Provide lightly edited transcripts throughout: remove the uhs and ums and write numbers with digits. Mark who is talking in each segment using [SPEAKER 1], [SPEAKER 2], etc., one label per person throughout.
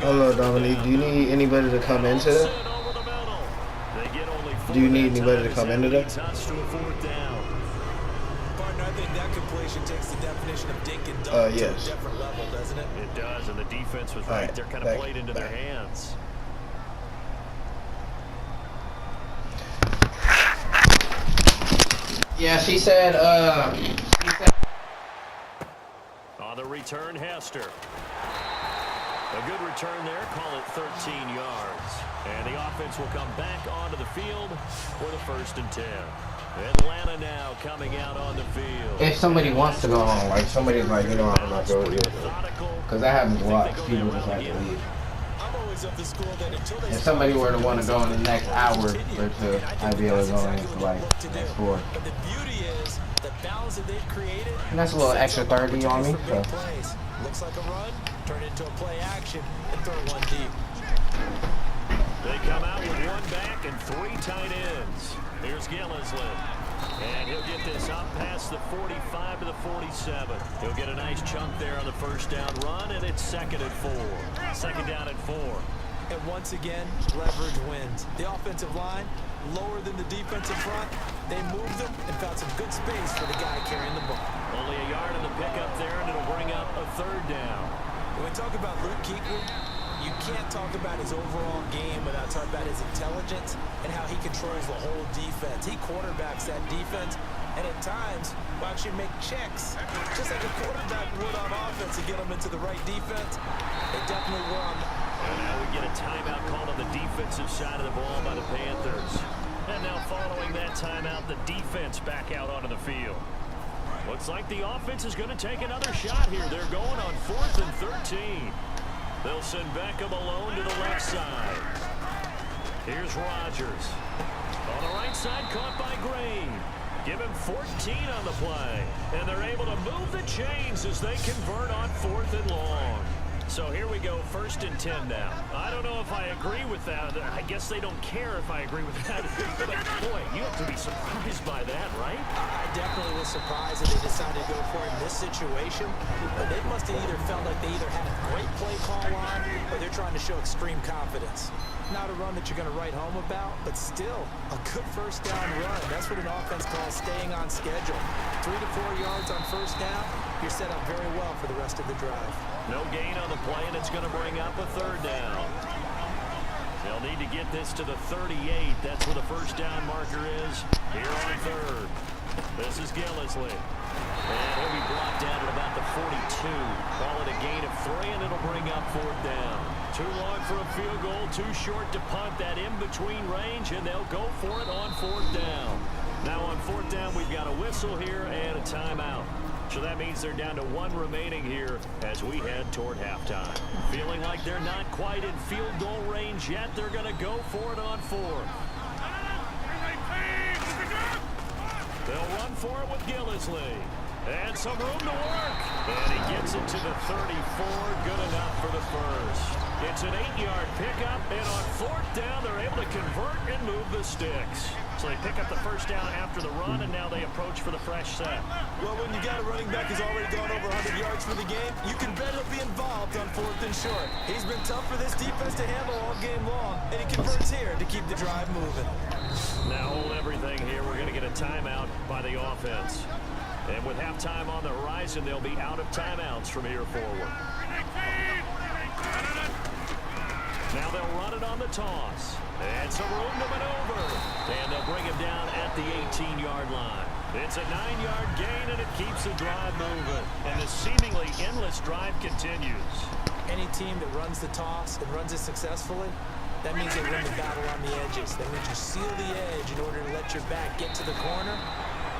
[SPEAKER 1] Hello, Dominique. Do you need anybody to come into that? Do you need anybody to come into that?
[SPEAKER 2] Partner, I think that completion takes the definition of dink and dunk to a
[SPEAKER 1] Yes.
[SPEAKER 2] different level, doesn't it?
[SPEAKER 3] It does, and the defense was right there, kind of played into their hands.
[SPEAKER 1] Yeah, she said,
[SPEAKER 3] On the return, Hester. A good return there, call it 13 yards. And the offense will come back onto the field for the 1st and 10. Atlanta now coming out on the field.
[SPEAKER 1] if somebody wants to go home, like somebody's like, you know, I'm not going to do it. Because that happens a lot. People just have to leave. If somebody were to want to go in the next hour or two, I'd be able to go in for like the next 4.
[SPEAKER 2] But the beauty is the balance that they've created.
[SPEAKER 1] And that's a little extra 30 on me. So.
[SPEAKER 2] Looks like a run, turn it into a play action, and throw one deep.
[SPEAKER 3] They come out with 1 back and 3 tight ends. Here's Gillisley. And he'll get this up past the 45 to the 47. He'll get a nice chunk there on the 1st down run, and it's 2nd and 4. 2nd down and 4.
[SPEAKER 2] And once again, leverage wins. The offensive line, lower than the defensive front. They moved them and found some good space for the guy carrying the ball.
[SPEAKER 3] Only a yard in the pickup there, and it'll bring up a 3rd down.
[SPEAKER 2] When we talk about Luke Kuechly, you can't talk about his overall game without talking about his intelligence and how he controls the whole defense. He quarterbacks that defense, and at times will actually make checks, just like a quarterback would on offense to get them into the right defense. They definitely were on.
[SPEAKER 3] And now we get a timeout called on the defensive side of the ball by the Panthers. And now following that timeout, the defense back out onto the field. Looks like the offense is going to take another shot here. They're going on 4th and 13. They'll send Beckham alone to the left side. Here's Rodgers. On the right side, caught by Green. Give him 14 on the play. And they're able to move the chains as they convert on 4th and long. So here we go, 1st and 10 now. I don't know if I agree with that. I guess they don't care if I agree with that. But boy, you have to be surprised by that, right?
[SPEAKER 2] I definitely was surprised that they decided to go for it in this situation. But they must have either felt like they either had a great play call on, or they're trying to show extreme confidence. Not a run that you're going to write home about, but still a good 1st down run. That's what an offense calls staying on schedule. 3 to 4 yards on 1st down, you're set up very well for the rest of the drive.
[SPEAKER 3] No gain on the play, and it's going to bring up a 3rd down. They'll need to get this to the 38. That's where the 1st down marker is here on 3rd. This is Gillisley. And he'll be brought down at about the 42. Call it a gain of 3, and it'll bring up 4th down. Too long for a field goal, too short to punt that in-between range, and they'll go for it on 4th down. Now on 4th down, we've got a whistle here and a timeout. So that means they're down to 1 remaining here as we head toward halftime. Feeling like they're not quite in field goal range yet, they're going to go for it on 4th. They'll run for it with Gillisley. And some room to work. And he gets it to the 34. Good enough for the 1st. It's an 8-yard pickup. And on 4th down, they're able to convert and move the sticks. So they pick up the 1st down after the run, and now they approach for the fresh set.
[SPEAKER 2] Well, when you got a running back who's already gone over 100 yards for the game, you can bet he'll be involved on 4th and short. He's been tough for this defense to handle all game long, and he converts here to keep the drive moving.
[SPEAKER 3] Now hold everything here. We're going to get a timeout by the offense. And with halftime on the horizon, they'll be out of timeouts from here forward. Now they'll run it on the toss. And some room to maneuver. And they'll bring him down at the 18-yard line. It's a 9-yard gain, and it keeps the drive moving. And the seemingly endless drive continues.
[SPEAKER 2] Any team that runs the toss and runs it successfully, that means they win the battle on the edges. That means you seal the edge in order to let your back get to the corner.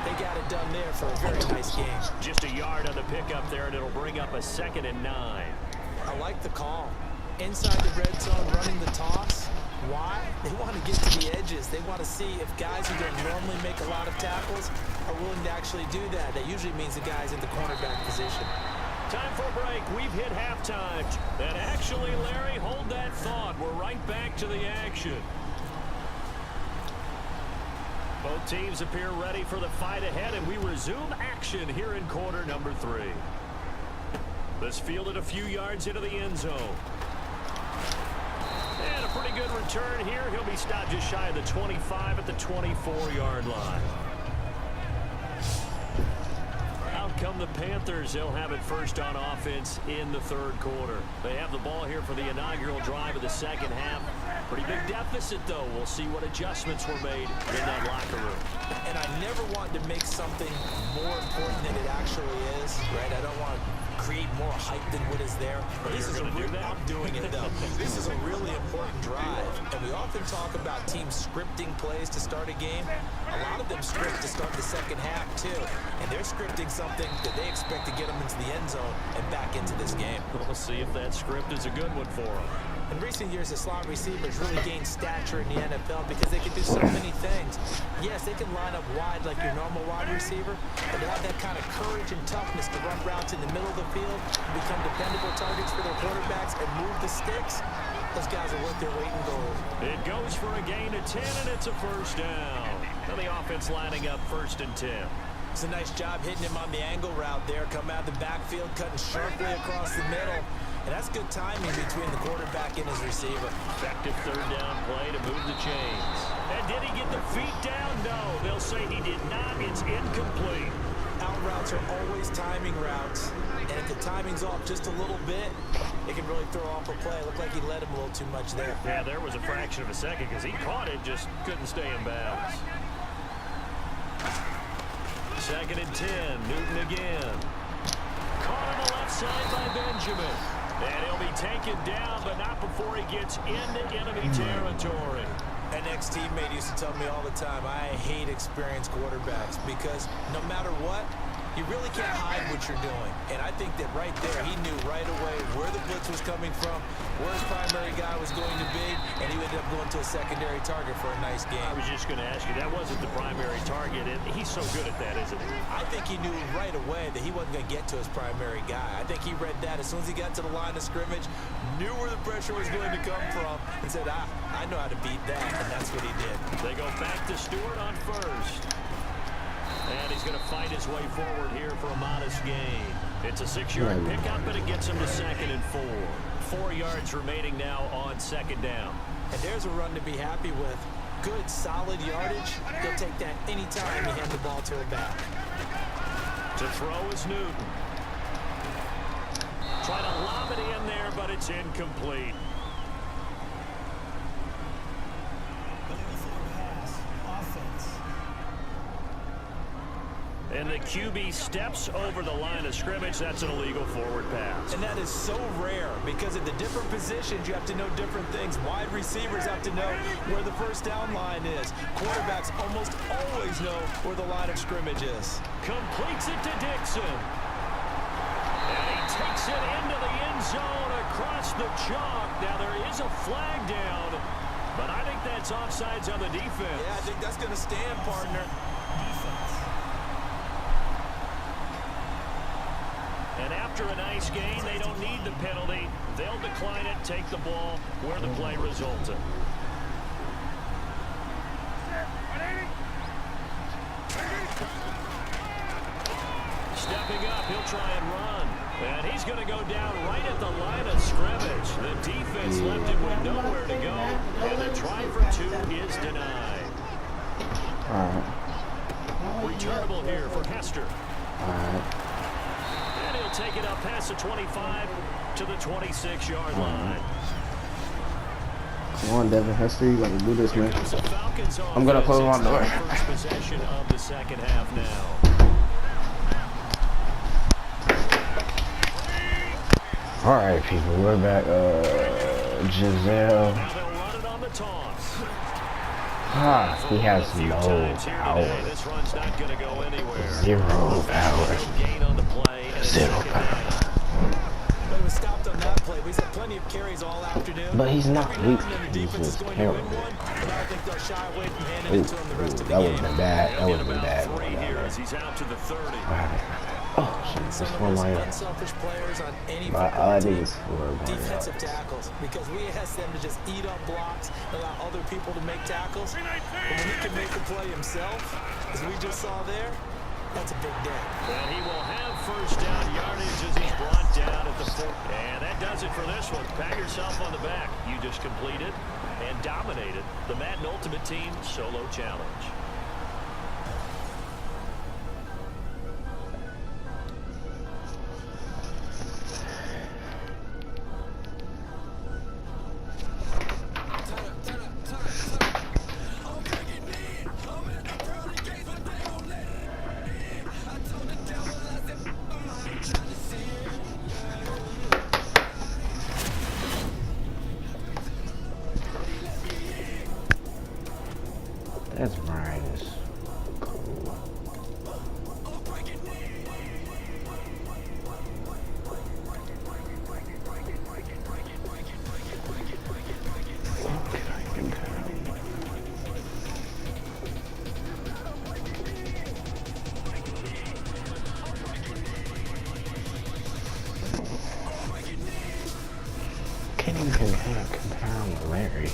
[SPEAKER 2] They got it done there for a very nice game.
[SPEAKER 3] Just a yard on the pickup there, and it'll bring up a 2nd and 9.
[SPEAKER 2] I like the call. Inside the red zone, running the toss. Why? They want to get to the edges. They want to see if guys who don't normally make a lot of tackles are willing to actually do that. That usually means the guy's in the cornerback position.
[SPEAKER 3] Time for a break. We've hit halftime. And actually, Larry, hold that thought. We're right back to the action. Both teams appear ready for the fight ahead, and we resume action here in quarter number 3. This fielded a few yards into the end zone. And a pretty good return here. He'll be stopped just shy of the 25 at the 24-yard line. Out come the Panthers. They'll have it first on offense in the third quarter. They have the ball here for the inaugural drive of the second half. Pretty big deficit, though. We'll see what adjustments were made in that locker room.
[SPEAKER 2] And I never want to make something more important than it actually is, right? I don't want to create more hype than what is there. But this is I'm doing it, though. This is a really important drive. And we often talk about teams scripting plays to start a game. A lot of them script to start the second half, too. And they're scripting something that they expect to get them into the end zone and back into this game.
[SPEAKER 3] We'll see if that script is a good one for them.
[SPEAKER 2] In recent years, the slot receivers really gained stature in the NFL because they can do so many things. Yes, they can line up wide like your normal wide receiver, but they have that kind of courage and toughness to run routes in the middle of the field, become dependable targets for their quarterbacks, and move the sticks. Those guys are worth their weight in gold.
[SPEAKER 3] It goes for a gain of 10, and it's a first down. Now the offense lining up 1st and 10.
[SPEAKER 2] It's a nice job hitting him on the angle route there. Come out of the backfield, cutting sharply across the middle. And that's good timing between the quarterback and his receiver.
[SPEAKER 3] Effective third down play to move the chains. And did he get the feet down? No, they'll say he did not. It's incomplete.
[SPEAKER 2] Out routes are always timing routes. And if the timing's off just a little bit, it can really throw off a play. It looked like he led him a little too much there.
[SPEAKER 3] Yeah, there was a fraction of a second because he caught it, just couldn't stay in bounds. 2nd and 10, Newton again. Caught on the left side by Benjamin. And he'll be taken down, but not before he gets into enemy territory.
[SPEAKER 2] An ex-teammate used to tell me all the time, I hate experienced quarterbacks because no matter what, you really can't hide what you're doing. And I think that right there, he knew right away where the blitz was coming from, where his primary guy was going to be, and he ended up going to a secondary target for a nice game.
[SPEAKER 3] I was just going to ask you, that wasn't the primary target, and he's so good at that, isn't he?
[SPEAKER 2] I think he knew right away that he wasn't going to get to his primary guy. I think he read that as soon as he got to the line of scrimmage, knew where the pressure was going to come from, and said, I know how to beat that, and that's what he did.
[SPEAKER 3] They go back to Stewart on first. And he's going to fight his way forward here for a modest gain. It's a 6-yard pickup, but it gets him to 2nd and 4. 4 yards remaining now on 2nd down.
[SPEAKER 2] And there's a run to be happy with. Good, solid yardage. They'll take that anytime you hand the ball to a back.
[SPEAKER 3] To throw is Newton. Try to lob it in there, but it's incomplete. And the QB steps over the line of scrimmage. That's an illegal forward pass.
[SPEAKER 2] And that is so rare because at the different positions, you have to know different things. Wide receivers have to know where the first down line is. Quarterbacks almost always know where the line of scrimmage is.
[SPEAKER 3] Completes it to Dixon. And he takes it into the end zone across the chalk. Now there is a flag down, but I think that's offsides on the defense.
[SPEAKER 2] Yeah, I think that's going to stand, partner.
[SPEAKER 3] And after a nice gain, they don't need the penalty. They'll decline it, take the ball where the play resulted. Stepping up, he'll try and run. And he's going to go down right at the line of scrimmage. The defense left him with nowhere to go. And the try for 2 is denied.
[SPEAKER 1] All right.
[SPEAKER 3] Returnable here for Hester.
[SPEAKER 1] All right.
[SPEAKER 3] And he'll take it up past the 25 to the 26-yard line.
[SPEAKER 1] Come on, Devin Hester, you gotta do this, man. I'm gonna close my door.
[SPEAKER 3] First possession of the second half now.
[SPEAKER 1] All right, people, we're back. Giselle.
[SPEAKER 3] Now they'll run it on the toss.
[SPEAKER 1] He has no power.
[SPEAKER 3] This run's not going to go anywhere.
[SPEAKER 1] 0 power.
[SPEAKER 3] Gain on the play.
[SPEAKER 1] 0 power.
[SPEAKER 2] But he was stopped on that play. He's had plenty of carries all afternoon.
[SPEAKER 1] But he's not weak. He's just terrible. That would have been bad. That would have been bad.
[SPEAKER 3] He's out to the 30.
[SPEAKER 1] Oh, shit. That's for my
[SPEAKER 2] unselfish players on any defensive tackles because we ask them to just eat up blocks, allow other people to make tackles. But when he can make the play himself, as we just saw there, that's a big day.
[SPEAKER 3] And he will have first down yardage as he's brought down at the 4. And that does it for this one. Pat yourself on the back. You just completed and dominated the Madden Ultimate Team Solo Challenge.
[SPEAKER 1] That's Mariah's. Cool. Can't even compare him to Larry.